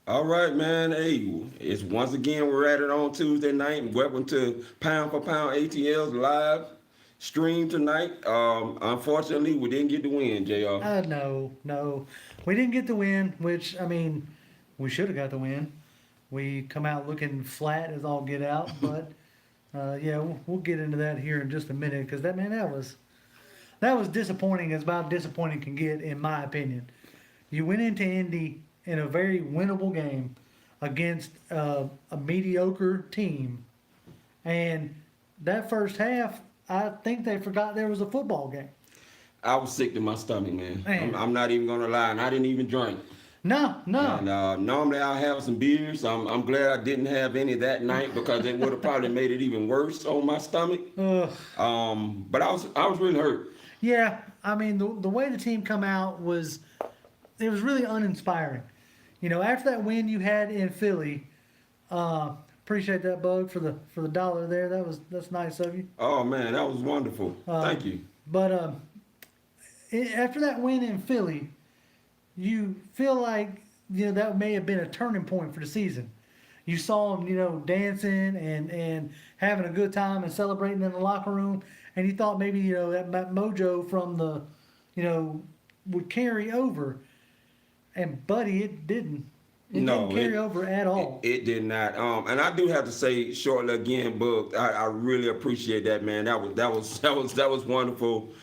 All right, man. Hey, it's once again we're at it on Tuesday night, and welcome to Pound for Pound ATL's live stream tonight. Unfortunately, we didn't get the win, Jr. No. We didn't get the win, which, I mean, we should have got the win. We come out looking flat as all get out, but yeah, we'll get into that here in just a minute because that was disappointing as about disappointing can get, in my opinion. You went into Indy in a very winnable game against a mediocre team, and that first half, I think they forgot there was a football game. I was sick to my stomach, man. Man. I'm not even gonna lie, and I didn't even drink. No. And normally I'll have some beers. I'm glad I didn't have any that night because it would have probably made it even worse on my stomach. Ugh. But I was really hurt. Yeah, I mean the way the team come out was it was really uninspiring. After that win you had in Philly, appreciate that bug for the dollar there. That's nice of you. Oh man, that was wonderful. Thank you. But after that win in Philly, you feel like that may have been a turning point for the season. You saw them, dancing and having a good time and celebrating in the locker room, and you thought maybe that mojo from the, would carry over. And buddy, it didn't. It didn't carry over at all. It did not. And I do have to say, shortly again, Book. I really appreciate that, man. That was wonderful.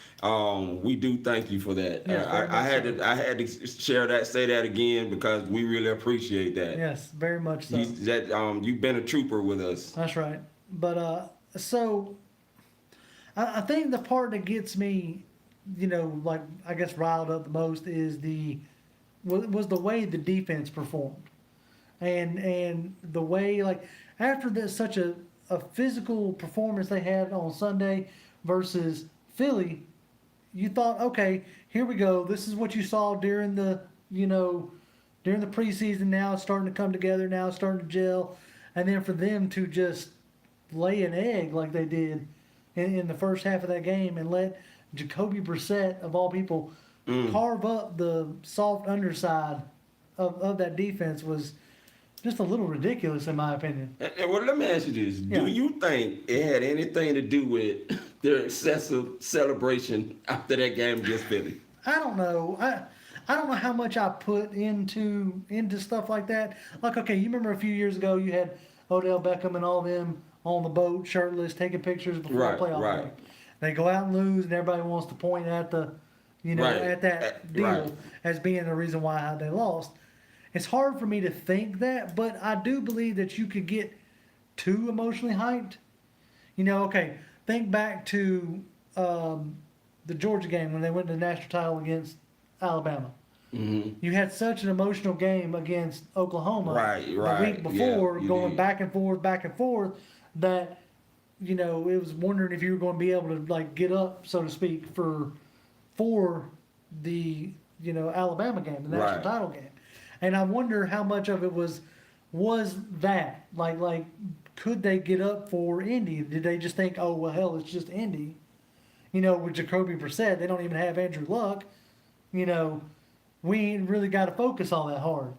We do thank you for that. Yes, I had to say that again because we really appreciate that. Yes, very much so. You've been a trooper with us. That's right. But so I think the part that gets me, like I guess riled up the most is was the way the defense performed, and the way like after such a physical performance they had on Sunday versus Philly, you thought, okay, here we go. This is what you saw during the preseason. Now it's starting to come together. Now it's starting to gel, and then for them to just lay an egg like they did in the first half of that game and let Jacoby Brissett of all people carve up the soft underside of that defense was just a little ridiculous in my opinion. Well, let me ask you this. Yeah. Do you think it had anything to do with their excessive celebration after that game against Philly? I don't know. I don't know how much I put into stuff like that. Like, okay, you remember a few years ago you had Odell Beckham and all them on the boat, shirtless, taking pictures before the playoff game. They go out and lose, and everybody wants to point at at that deal as being the reason why they lost. It's hard for me to think that, but I do believe that you could get too emotionally hyped. Okay, think back to the Georgia game when they went to the national title against Alabama. Mm-hmm. You had such an emotional game against Oklahoma the week before, going back and forth, that it was wondering if you were going to be able to like get up, so to speak, for the Alabama game, the national title game. And I wonder how much of it was that like could they get up for Indy? Did they just think, oh well, hell, it's just Indy? With Jacoby Brissett, they don't even have Andrew Luck. We ain't really got to focus all that hard.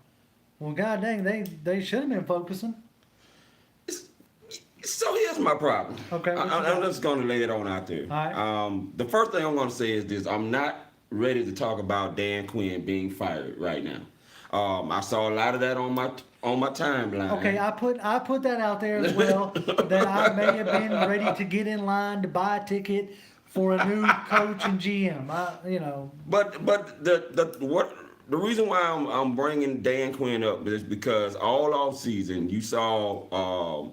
Well, god dang, they should have been focusing. So here's my problem. Okay. I'm just going to lay it on out there. All right. The first thing I'm going to say is this. I'm not ready to talk about Dan Quinn being fired right now. I saw a lot of that on my timeline. Okay, I put that out there as well, that I may have been ready to get in line to buy a ticket for a new coach and GM. But the reason why I'm bringing Dan Quinn up is because all off season you saw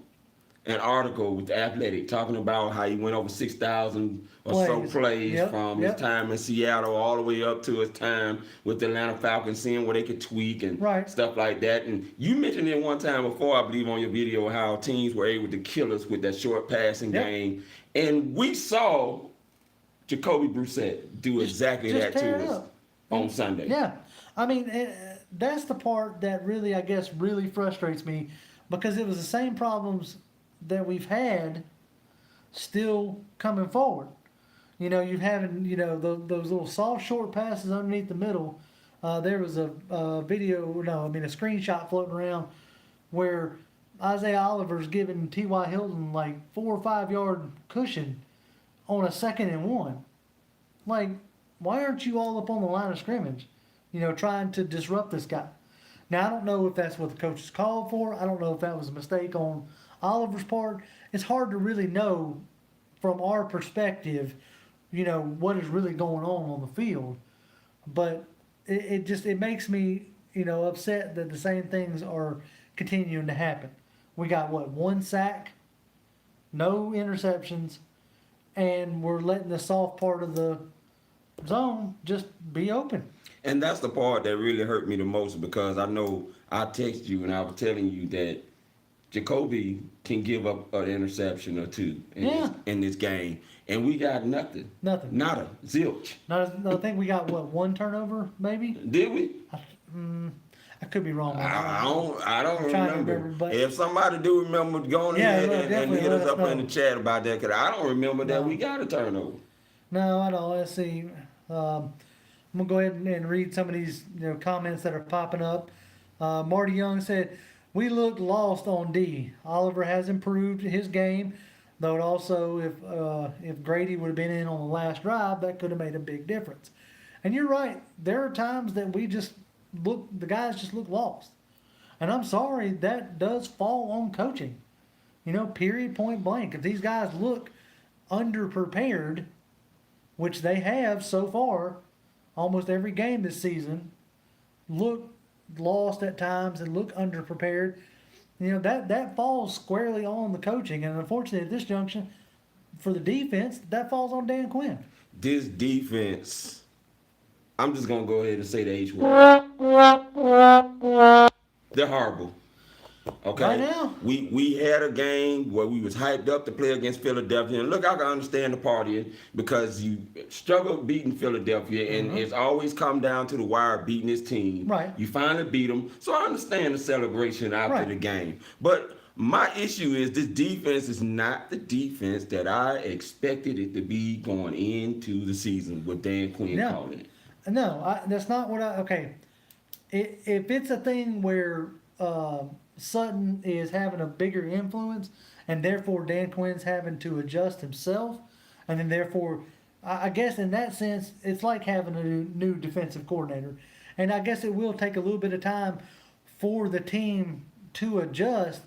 an article with the Athletic talking about how he went over 6,000 or so plays from his time in Seattle all the way up to his time with the Atlanta Falcons, seeing where they could tweak and stuff like that. And you mentioned it one time before, I believe, on your video, how teams were able to kill us with that short passing game. And we saw Jacoby Brissett do exactly that to us on Sunday. Yeah. I mean, that's the part that really, I guess, really frustrates me, because it was the same problems that we've had still coming forward. You're having, those little soft, short passes underneath the middle there was a screenshot floating around where Isaiah Oliver's giving T.Y. Hilton like 4 or 5 yard cushion on a 2nd and 1. Like, why aren't you all up on the line of scrimmage, trying to disrupt this guy? Now, I don't know if that's what the coaches called for. I don't know if that was a mistake on Oliver's part. It's hard to really know from our perspective, what is really going on the field. But it makes me, upset that the same things are continuing to happen. We got 1 sack, no interceptions, and we're letting the soft part of the zone just be open. And that's the part that really hurt me the most, because I know I texted you and I was telling you that Jacoby can give up an interception or two in this game, and we got nothing. Nothing. Nada. Zilch. I think we got 1 turnover, maybe. Did we? I could be wrong. I don't remember. But if somebody do remember, go ahead and hit us up in the chat about that, because I don't remember that we got a turnover. No, I don't. Let's see. I'm gonna go ahead and read some of these comments that are popping up. Marty Young said, "We looked lost on D. Oliver has improved his game, though it also if Grady would have been in on the last drive, that could have made a big difference." And you're right. There are times that the guys just look lost. And I'm sorry, that does fall on coaching. Period, point blank. If these guys look underprepared, which they have so far, almost every game this season, look lost at times and look underprepared, that falls squarely on the coaching. And unfortunately, at this junction, for the defense, that falls on Dan Quinn. This defense, I'm just going to go ahead and say the H word. They're horrible. Okay? Right now? We had a game where we was hyped up to play against Philadelphia. And look, I can understand the partying, because you struggled beating Philadelphia, and it's always come down to the wire beating this team. Right. You finally beat them. So I understand the celebration after the game. But my issue is this defense is not the defense that I expected it to be going into the season with Dan Quinn calling it. No, that's not what okay. If it's a thing where Sutton is having a bigger influence, and therefore Dan Quinn's having to adjust himself, and then therefore, I guess in that sense, it's like having a new defensive coordinator. And I guess it will take a little bit of time for the team to adjust.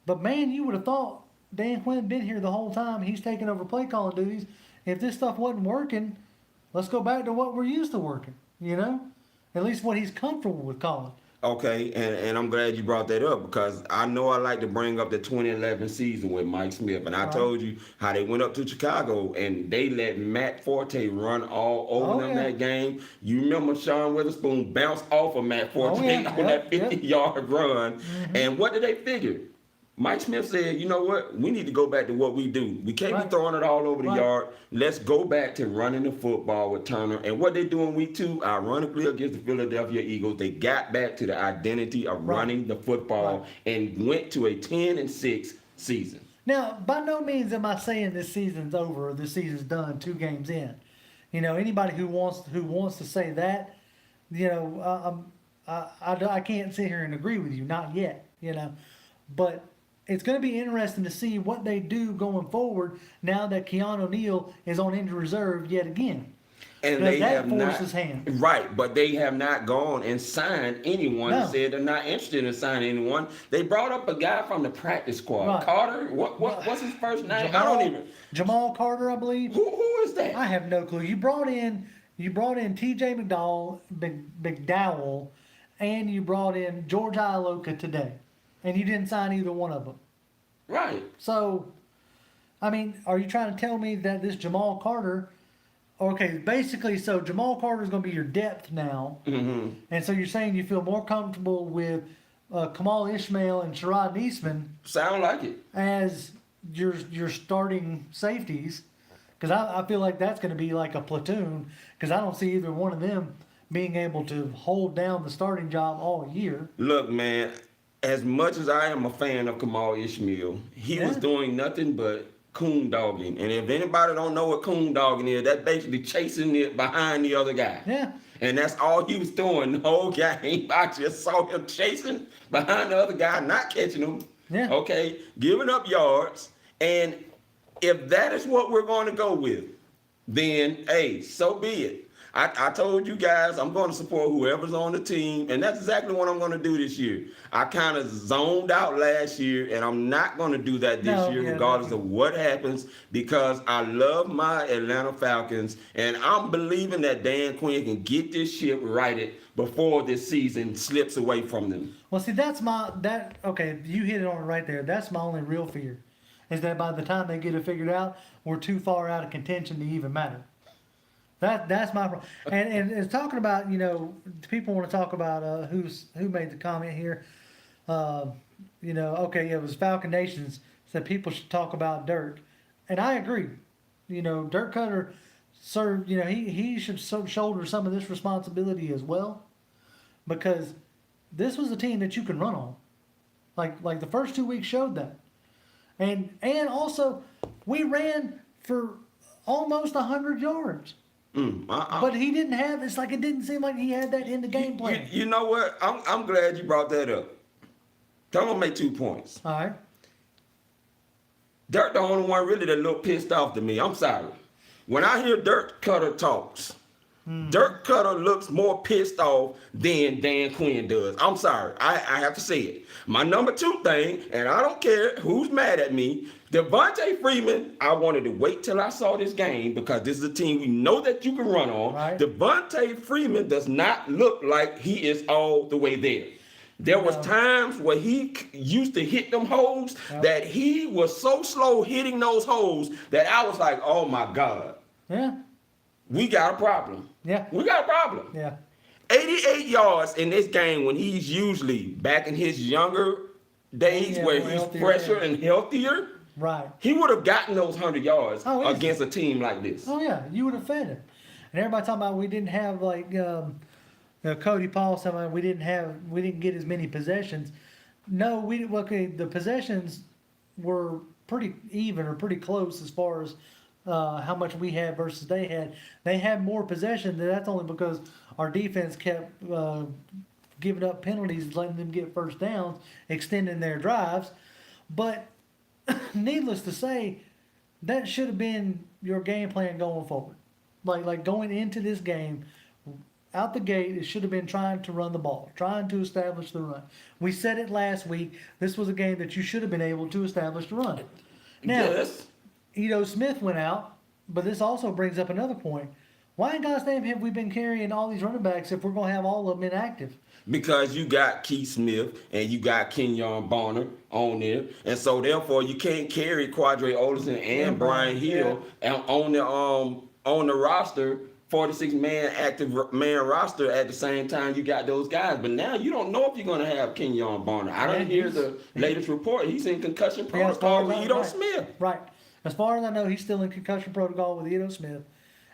But man, you would have thought Dan Quinn been here the whole time. He's taking over play calling duties. If this stuff wasn't working, let's go back to what we're used to working, At least what he's comfortable with calling. Okay, and I'm glad you brought that up, because I know I like to bring up the 2011 season with Mike Smith. And I told you how they went up to Chicago and they let Matt Forte run all over them that game. You remember Sean Witherspoon bounced off of Matt Forte on that 50-yard run. Mm-hmm. And what did they figure? Mike Smith said, you know what? We need to go back to what we do. We can't be throwing it all over the yard. Let's go back to running the football with Turner. And what they do in week 2, ironically against the Philadelphia Eagles, they got back to the identity of running the football and went to a 10-6 season. Now, by no means am I saying this season's over or this season's done 2 games in. Anybody who wants to say that, I can't sit here and agree with you. Not yet, But it's going to be interesting to see what they do going forward now that Keanu Neal is on injured reserve yet again. And they have not, his hand. Right, but they have not gone and signed anyone. No. Said they're not interested in signing anyone. They brought up a guy from the practice squad, Carter. What's his first name? Jamal Carter, I believe. Who is that? I have no clue. You brought in T.J. McDowell, and you brought in George Iloka today. And you didn't sign either one of them. Right. So, are you trying to tell me that this Jamal Carter, basically, so Jamal Carter is going to be your depth now. Mm-hmm. And so you're saying you feel more comfortable with Kamal Ishmael and Sherrod Eastman. Sound like it. As your starting safeties. Because I feel like that's going to be like a platoon. Because I don't see either one of them being able to hold down the starting job all year. Look, man. As much as I am a fan of Kamal Ishmael, he was doing nothing but coon dogging. And if anybody don't know what coon dogging is, that's basically chasing it behind the other guy. Yeah. And that's all he was doing the whole game. I just saw him chasing behind the other guy, not catching him. Yeah. Okay, giving up yards. And if that is what we're going to go with, then hey, so be it. I told you guys I'm going to support whoever's on the team, and that's exactly what I'm going to do this year. I kind of zoned out last year, and I'm not going to do that this year, regardless of what happens, because I love my Atlanta Falcons, and I'm believing that Dan Quinn can get this ship righted before this season slips away from them. Well, see, okay, you hit it on it right there. That's my only real fear, is that by the time they get it figured out, we're too far out of contention to even matter. That's my problem. And talking about, people want to talk about who made the comment here. Okay, it was Falcon Nations said people should talk about Dirk, and I agree. Dirk Cutter served. He should shoulder some of this responsibility as well, because this was a team that you can run on, like the first 2 weeks showed that, and also we ran for almost 100 yards. But he didn't have. It's like it didn't seem like he had that in the game plan. You know what? I'm glad you brought that up. I'm gonna make 2 points. All right. Dirk, the only one really that looked pissed off to me. I'm sorry. When I hear Dirk Cutter talks, Dirk Cutter looks more pissed off than Dan Quinn does. I'm sorry. I have to say it. My number 2 thing, and I don't care who's mad at me, Devontae Freeman, I wanted to wait till I saw this game because this is a team we know that you can run on. Right. Devontae Freeman does not look like he is all the way there. There was times where he used to hit them holes that he was so slow hitting those holes that I was like, oh my God. Yeah. We got a problem. Yeah. We got a problem. Yeah. 88 yards in this game when he's usually back in his younger days where he's fresher and healthier. Right. He would have gotten those 100 yards against a team like this. Oh, yeah. You would have fed him. And everybody talking about we didn't have, Cody Paul saying we didn't get as many possessions. No, the possessions were pretty even or pretty close as far as how much we had versus they had. They had more possession. That's only because our defense kept giving up penalties, letting them get first downs, extending their drives. But needless to say, that should have been your game plan going forward. Like going into this game, out the gate, it should have been trying to run the ball, trying to establish the run. We said it last week. This was a game that you should have been able to establish the run. Now, Smith went out, but this also brings up another point. Why in God's name have we been carrying all these running backs if we're going to have all of them inactive? Because you got Keith Smith and you got Kenyon Bonner on there, and so therefore you can't carry Quadre Olison and Brian Hill on the roster, 46-man active man roster at the same time you got those guys. But now you don't know if you're going to have Kenyon Bonner. I don't hear the latest report. He's in concussion protocol with Edo Smith. Right. As far as I know, he's still in concussion protocol with Edo Smith.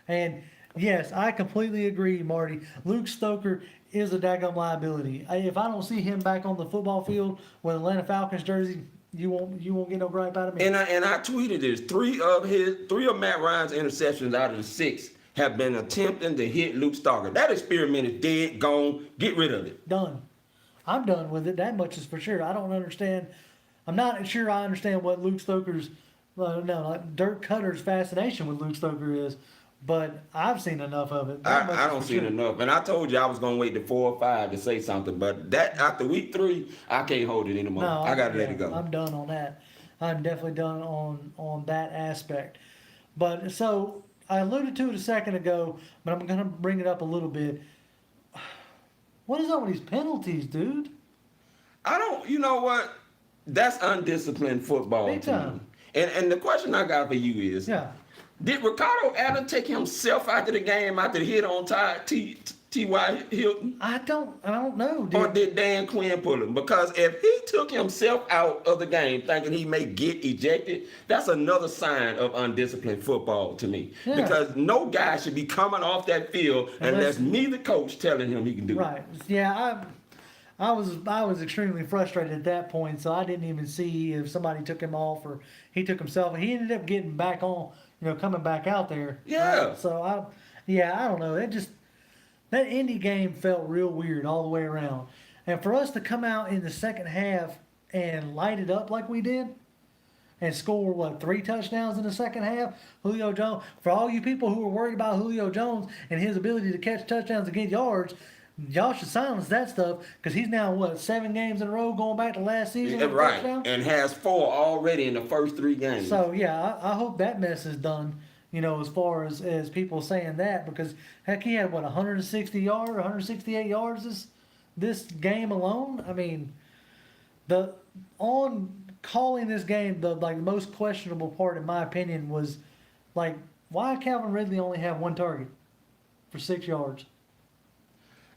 And yes, I completely agree, Marty. Luke Stoker is a daggum liability. If I don't see him back on the football field with Atlanta Falcons jersey, you won't get no gripe out of me. And I tweeted this. Three of Matt Ryan's interceptions out of the 6 have been attempting to hit Luke Stoker. That experiment is dead, gone. Get rid of it. Done. I'm done with it. That much is for sure. I don't understand. I'm not sure I understand what Luke Stoker's, Dirk Cutter's fascination with Luke Stoker is, but I've seen enough of it. I don't see enough. And I told you I was going to wait to 4 or 5 to say something, but that after week 3, I can't hold it anymore. I got to let it go. I'm done on that. I'm definitely done on that aspect. But so I alluded to it a second ago, but I'm going to bring it up a little bit. What is up with these penalties, dude? You know what? That's undisciplined football. Big time. And the question I got for you is, did Ricardo Allen take himself out of the game after the hit on T.Y. Hilton? I don't know, dude. Or did Dan Quinn pull him? Because if he took himself out of the game thinking he may get ejected, that's another sign of undisciplined football to me. Yeah. Because no guy should be coming off that field unless me, the coach, telling him he can do it. Right. Yeah, I was extremely frustrated at that point, so I didn't even see if somebody took him off or he took himself. He ended up getting back on, coming back out there. Yeah. So I don't know. It just that Indy game felt real weird all the way around. And for us to come out in the second half and light it up like we did and score, what, 3 touchdowns in the second half? Julio Jones, for all you people who are worried about Julio Jones and his ability to catch touchdowns and get yards, y'all should silence that stuff because he's now, what, 7 games in a row going back to last season? Yeah, with right, touchdown? and has 4 already in the first 3 games. So, yeah, I hope that mess is done, you know, as far as people saying that, because, heck, he had, what, 168 yards this game alone? I mean, on calling this game, the most questionable part, in my opinion, was, like, why Calvin Ridley only have 1 target for 6 yards?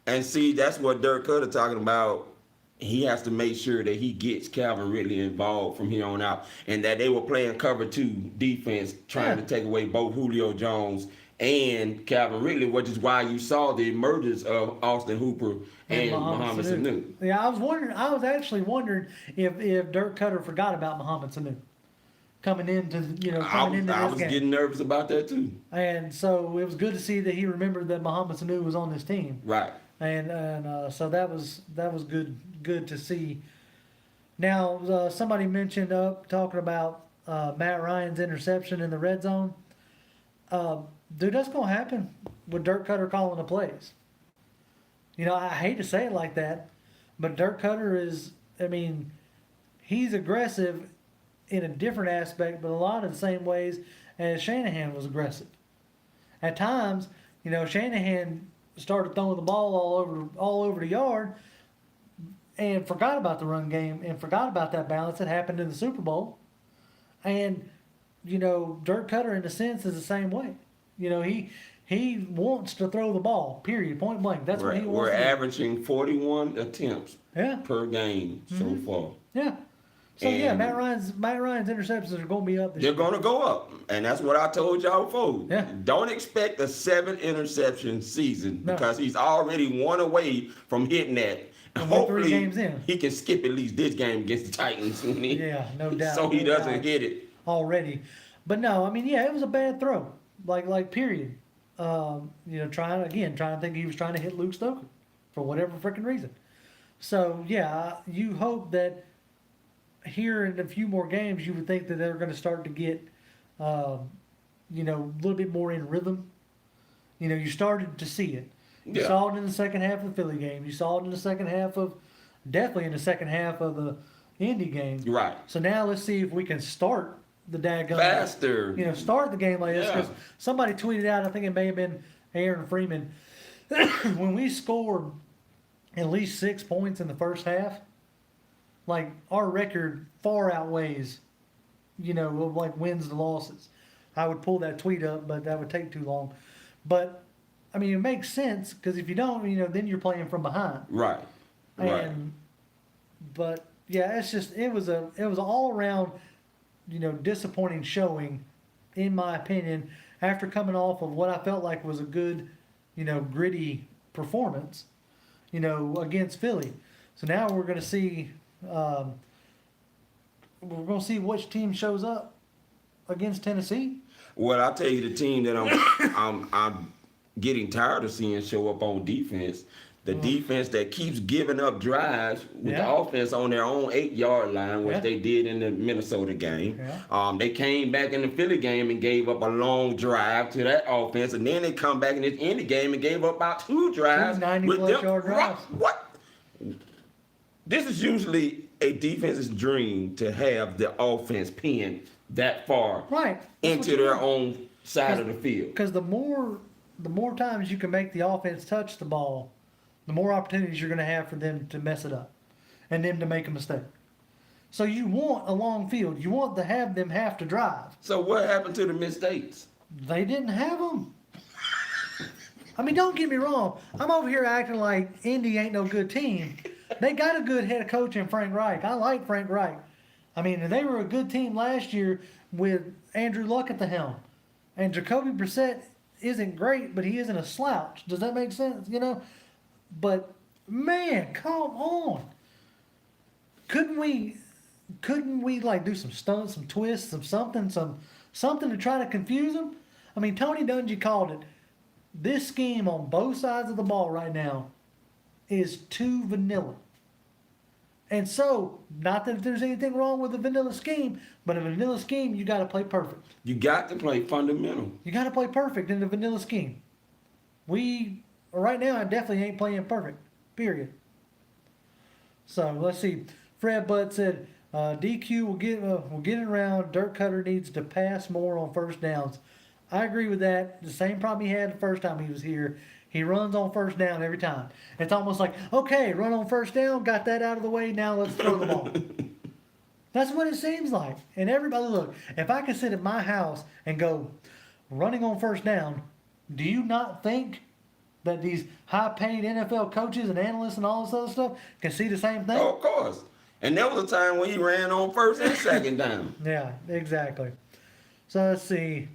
And see, that's what Dirk Cutter talking about. He has to make sure that he gets Calvin Ridley involved from here on out, and that they were playing cover 2 defense, trying to take away both Julio Jones and Calvin Ridley, which is why you saw the emergence of Austin Hooper and Mohamed Sanu. Yeah, I was actually wondering if Dirk Cutter forgot about Mohamed Sanu coming into this game. I was getting nervous about that too. And so it was good to see that he remembered that Mohamed Sanu was on this team. Right. And so that was good to see. Now somebody mentioned talking about Matt Ryan's interception in the red zone. Dude, that's gonna happen with Dirk Cutter calling the plays. You know, I hate to say it like that, but Dirk Cutter is, I mean, he's aggressive in a different aspect, but a lot of the same ways as Shanahan was aggressive. At times, you know, Shanahan started throwing the ball all over the yard and forgot about the run game and forgot about that balance that happened in the Super Bowl. And, you know, Dirk Cutter, in a sense, is the same way. You know, he wants to throw the ball, period, point blank. That's what he wants We're to do. averaging 41 attempts per game so far. Yeah. So, yeah, Matt Ryan's interceptions are going to be up this year. They're going to go up, and that's what I told y'all before. Yeah. Don't expect a 7-interception season because he's already 1 away from hitting that. And we're 3 Hopefully, games in. he can skip at least this game against the Titans. Yeah, no doubt. So he doesn't hit it. Already. But no, I mean, yeah, it was a bad throw. Like period. You know, trying to think he was trying to hit Luke Stoker for whatever freaking reason. So, yeah, you hope that here in a few more games, you would think that they're going to start to get, you know, a little bit more in rhythm. You know, you started to see it. You saw it in the second half of the Philly game. You saw it in the second half definitely in the second half of the Indy game. Right. So now let's see if we can start the daggone faster. You know, start the game like this, because somebody tweeted out, I think it may have been Aaron Freeman, when we scored at least 6 points in the first half, like our record far outweighs, you know, like wins to losses. I would pull that tweet up, but that would take too long. But I mean, it makes sense, because if you don't, you know, then you're playing from behind. Right. But yeah, it's just it was all around, you know, disappointing showing, in my opinion, after coming off of what I felt like was a good, you know, gritty performance, you know, against Philly. So now we're going to see, which team shows up against Tennessee. Well, I'll tell you the team that I'm getting tired of seeing show up on defense. The defense that keeps giving up drives with the offense on their own 8-yard line, which they did in the Minnesota game. Yeah. They came back in the Philly game and gave up a long drive to that offense, and then they come back in this Indy game and gave up about 2 drives. 90-plus yard drives. What? This is usually a defense's dream to have the offense pinned that far into their own side of the field. Because the more times you can make the offense touch the ball, the more opportunities you're going to have for them to mess it up and them to make a mistake. So you want a long field. You want to have them have to drive. So what happened to the mistakes? They didn't have them. I mean, don't get me wrong. I'm over here acting like Indy ain't no good team. They got a good head coach in Frank Reich. I like Frank Reich. I mean, they were a good team last year with Andrew Luck at the helm. And Jacoby Brissett isn't great, but he isn't a slouch. Does that make sense? You know? But man, come on. Couldn't we like do some stunts, some twists, something to try to confuse them? I mean, Tony Dungy called it. this scheme on both sides of the ball right now is too vanilla. And so, not that there's anything wrong with a vanilla scheme, but a vanilla scheme, you got to play perfect. You got to play fundamental. You got to play perfect in the vanilla scheme. Right now, I definitely ain't playing perfect, period. So, let's see. Fred Butt said, DQ will get it around. Dirk Cutter needs to pass more on first downs. I agree with that. The same problem he had the first time he was here. He runs on first down every time. It's almost like, okay, run on first down, got that out of the way, now let's throw the ball. That's what it seems like. And everybody, look, if I could sit at my house and go running on first down, do you not think that these high-paid NFL coaches and analysts and all this other stuff can see the same thing? Oh, of course. And there was a time when he ran on first and second down. Yeah, exactly. So let's see.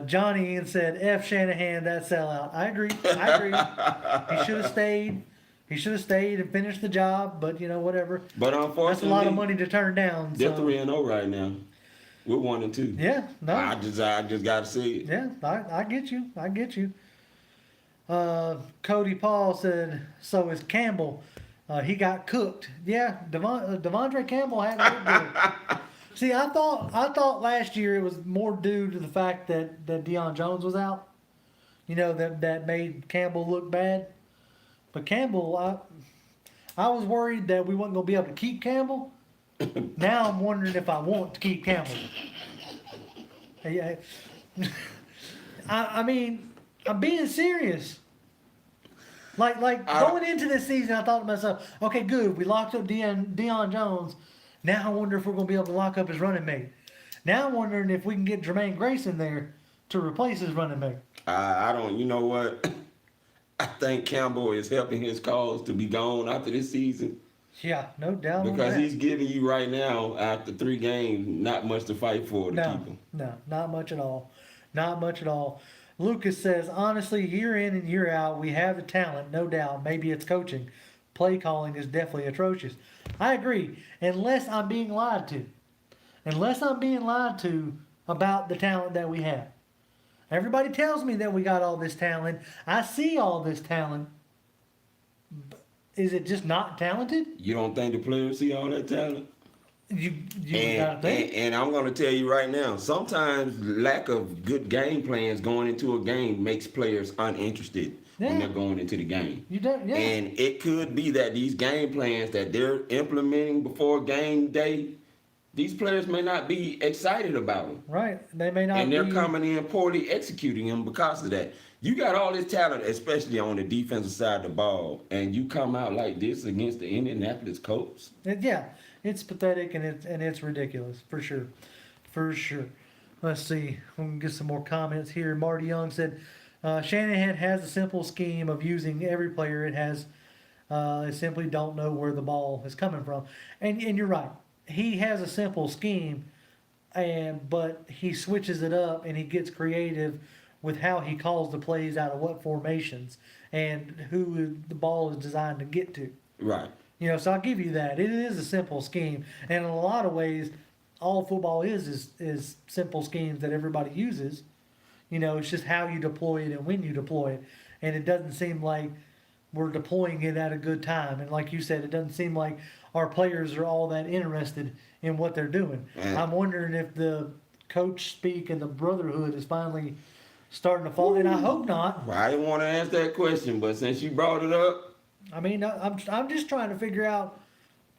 Johnny Ian said, F. Shanahan, that sellout. I agree. He should have stayed. He should have stayed and finished the job, but, whatever. But unfortunately, that's a lot of money to turn down. They're 3-0 right now. We're 1-2. Yeah, no. I just got to see it. Yeah, I get you. I get you. Cody Paul said, so is Campbell. He got cooked. Yeah, Devondre Campbell had it good. See, I thought last year it was more due to the fact that Deion Jones was out. That made Campbell look bad. But Campbell, I was worried that we wasn't going to be able to keep Campbell. Now I'm wondering if I want to keep Campbell. I mean, I'm being serious. Like going into this season, I thought to myself, okay, good, we locked up Deion Jones. Now I wonder if we're going to be able to lock up his running mate. Now I'm wondering if we can get Jermaine Grace in there to replace his running mate. I don't, you know what? I think Campbell is helping his cause to be gone after this season. Yeah, no doubt. Because he's giving you right now, after 3 games, not much to fight for to keep him. No, not much at all. Not much at all. Lucas says, honestly, year in and year out, we have the talent, no doubt. Maybe it's coaching. Play calling is definitely atrocious. I agree, unless I'm being lied to. Unless I'm being lied to about the talent that we have. Everybody tells me that we got all this talent. I see all this talent. Is it just not talented? You don't think the players see all that talent? You gotta think. And I'm going to tell you right now, sometimes lack of good game plans going into a game makes players uninterested when they're going into the game. And it could be that these game plans that they're implementing before game day, these players may not be excited about them. Right. They may not be. And they're coming in poorly executing them because of that. You got all this talent, especially on the defensive side of the ball, and you come out like this against the Indianapolis Colts. It's pathetic and it's ridiculous, for sure. For sure. Let's see. We can get some more comments here. Marty Young said, Shanahan has a simple scheme of using every player it has. They simply don't know where the ball is coming from. And you're right. He has a simple scheme, but he switches it up and he gets creative with how he calls the plays out of what formations and who the ball is designed to get to. Right. So I'll give you that. It is a simple scheme. And in a lot of ways, all football is simple schemes that everybody uses. It's just how you deploy it and when you deploy it. And it doesn't seem like we're deploying it at a good time. And like you said, it doesn't seem like our players are all that interested in what they're doing. I'm wondering if the coach speak and the brotherhood is finally starting to fall. And I hope not. Well, I didn't want to ask that question, but since you brought it up, I mean, I'm just trying to figure out,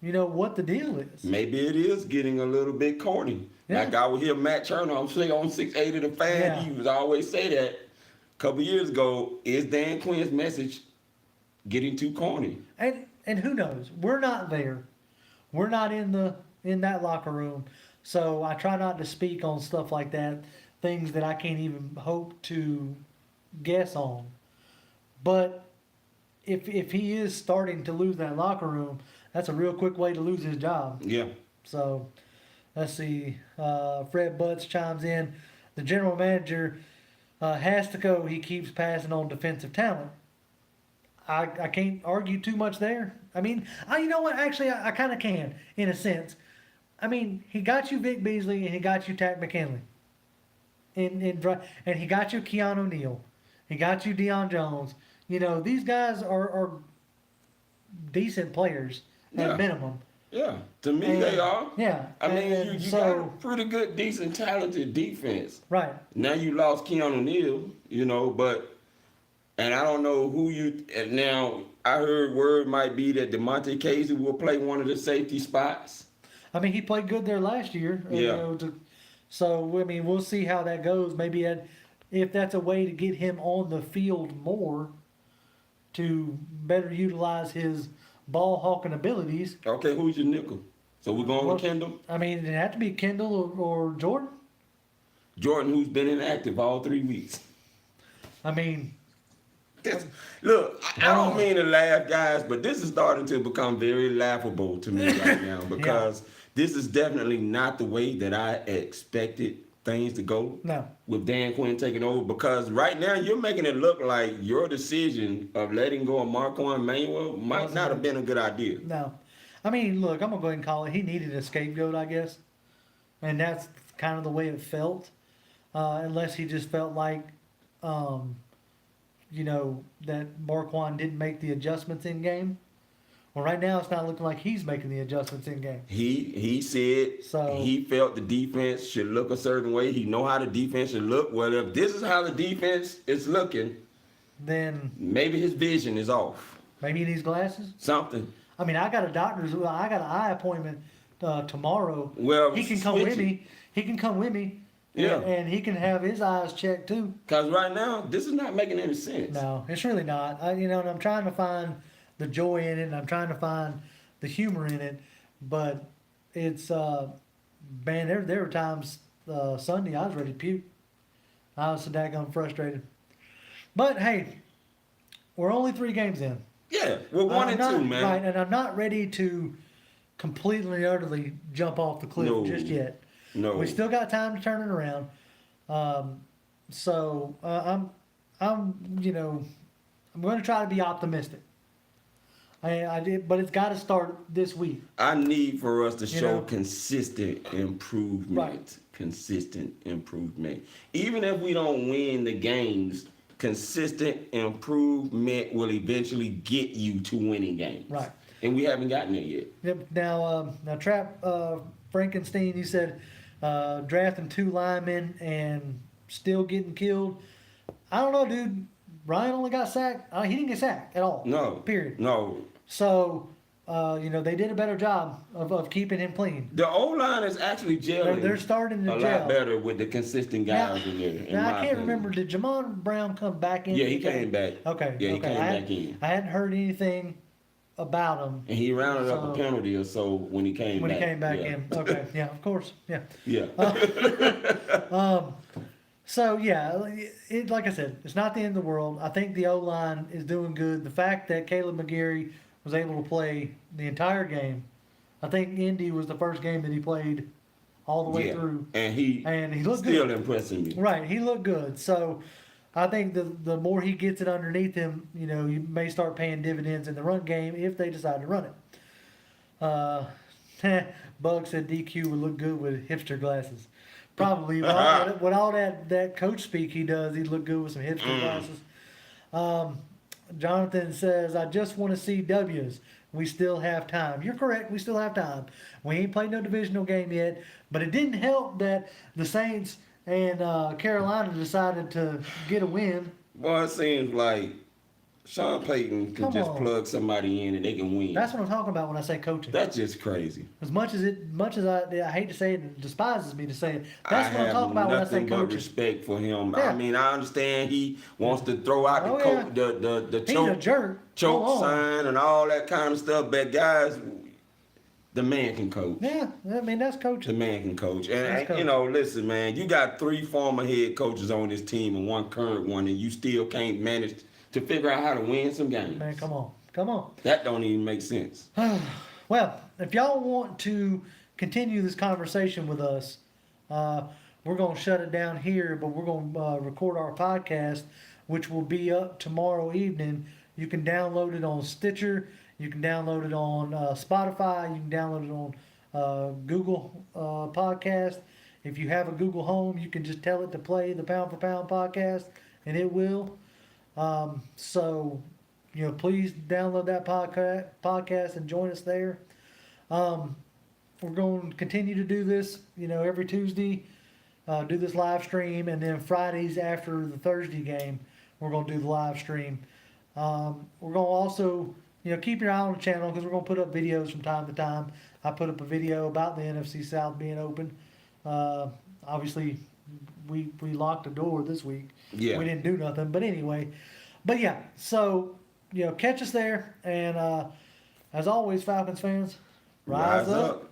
what the deal is. Maybe it is getting a little bit corny. Yeah. Like I would hear Matt Turner, I'm saying on 680 The Fan, Yeah. he would always say that a couple years ago, is Dan Quinn's message getting too corny? And who knows? We're not there. We're not in that locker room. So I try not to speak on stuff like that, things that I can't even hope to guess on. But if he is starting to lose that locker room, that's a real quick way to lose his job. Yeah. So let's see. Fred Butts chimes in. The general manager has to go. He keeps passing on defensive talent. I can't argue too much there. I mean, you know what? Actually, I kind of can, in a sense. I mean, he got you Vic Beasley and he got you Tack McKinley. and he got you Keanu Neal, he got you Deion Jones. You know, these guys are decent players Yeah. at minimum. Yeah, to me And- they are. Yeah, I mean, and you so got a pretty good, decent, talented defense. right. Now you lost Keanu Neal, you know, and I don't know who you. And now I heard word might be that DeMonte Casey will play one of the safety spots. I mean, he played good there last year. You Yeah. know, so I mean, we'll see how that goes. Maybe if that's a way to get him on the field more, to better utilize his ball hawking abilities. Okay, who's your nickel? So we're going with Kendall? I mean, it had to be Kendall or Jordan. Jordan, who's been inactive all 3 weeks. I mean, Look, I don't mean to laugh, guys, but this is starting to become very laughable to me right now because this is definitely not the way that I expected things to go. No. With Dan Quinn taking over, because right now you're making it look like your decision of letting go of Marquand Manuel might not have been a good idea. no. I mean, look, I'm going to go ahead and call it. He needed a scapegoat, I guess. And that's kind of the way it felt. Unless he just felt like, you know, that Marquand didn't make the adjustments in game. Well, right now it's not looking like he's making the adjustments in game. He said So- he felt the defense should look a certain way. He know how the defense should look. Well, if this is how the defense is looking, Then maybe his vision is off. maybe he needs glasses. Something. I mean, I got a eye appointment tomorrow. Well, He can come switch with it. me. He can come with me. Yeah. And he can have his eyes checked too. Because right now, this is not making any sense. No, it's really not. You know, and I'm trying to find the joy in it, and I'm trying to find the humor in it, but it's man. There were times Sunday I was ready to puke. I was so daggone frustrated. But hey, we're only 3 games in. Yeah, we're 1 and 2, man. Right, and I'm not ready to completely and utterly jump off the cliff No. just yet. No. We still got time to turn it around. So I'm you know, I'm going to try to be optimistic. I did, but it's got to start this week. I need for us to show know? consistent improvement. Right. Consistent improvement. Even if we don't win the games, consistent improvement will eventually get you to winning games. Right. And we haven't gotten there yet. Yep. Now Trap Frankenstein, he said drafting 2 linemen and still getting killed. I don't know, dude. Ryan only got sacked. He didn't get sacked at all. No. Period. No. So, you know, they did a better job of keeping him clean. The O-line is actually gelling. They're starting to a gel. lot better with the consistent guys in there. in Now my I can't opinion. remember. Did Jamon Brown come back in? Yeah, he came back. Okay. Yeah, he okay. came back in. I hadn't heard anything about him And he rounded up So- a penalty or so when he came when back. he came back Yeah. in. Okay. Yeah. Of course. Yeah. Yeah. So yeah, like I said, it's not the end of the world. I think the O line is doing good. The fact that Caleb McGarry was able to play the entire game, I think Indy was the first game that he played all the way Yeah. through, And he looked still good. impressing me. Right, he looked good. So I think the more he gets it underneath him, you know, you may start paying dividends in the run game if they decide to run it. Bug said DQ would look good with hipster glasses. Probably with all that coach speak he does, he'd look good with some hipster glasses. Jonathan says, I just want to see W's. We still have time. You're correct. We still have time. We ain't played no divisional game yet, but it didn't help that the Saints and Carolina decided to get a win. Well, it seems like Sean Payton can Come just on. plug somebody in and they can win. That's what I'm talking about when I say coaching. That's just crazy. As much as I hate to say it, it despises me to say it. That's I what I'm talking have about when I say nothing but coaching. respect for him. Yeah. I mean, I understand he wants to throw out Oh, the He's a choke, jerk. choke Hold on. sign and all that kind of stuff. But guys, the man can coach. Yeah, I mean that's The coaching. man can coach. That's And, you coaching. know, listen, man, you got 3 former head coaches on this team and 1 current one, and you still can't manage to figure out how to win some games. Man, come on. That don't even make sense. Well, if y'all want to continue this conversation with us, we're going to shut it down here, but we're going to record our podcast, which will be up tomorrow evening. You can download it on Stitcher. You can download it on Spotify. You can download it on Google Podcast. If you have a Google Home, you can just tell it to play the Pound for Pound podcast, and it will. So, you know, please download that podcast and join us there. We're going to continue to do this, you know, every Tuesday, do this live stream, and then Fridays after the Thursday game, we're going to do the live stream. We're going to also, you know, keep your eye on the channel because we're going to put up videos from time to time. I put up a video about the NFC South being open. Obviously, we locked the door this week. Yeah. We didn't do nothing, but anyway. But yeah, so, you know, catch us there, and as always, Falcons fans, rise up.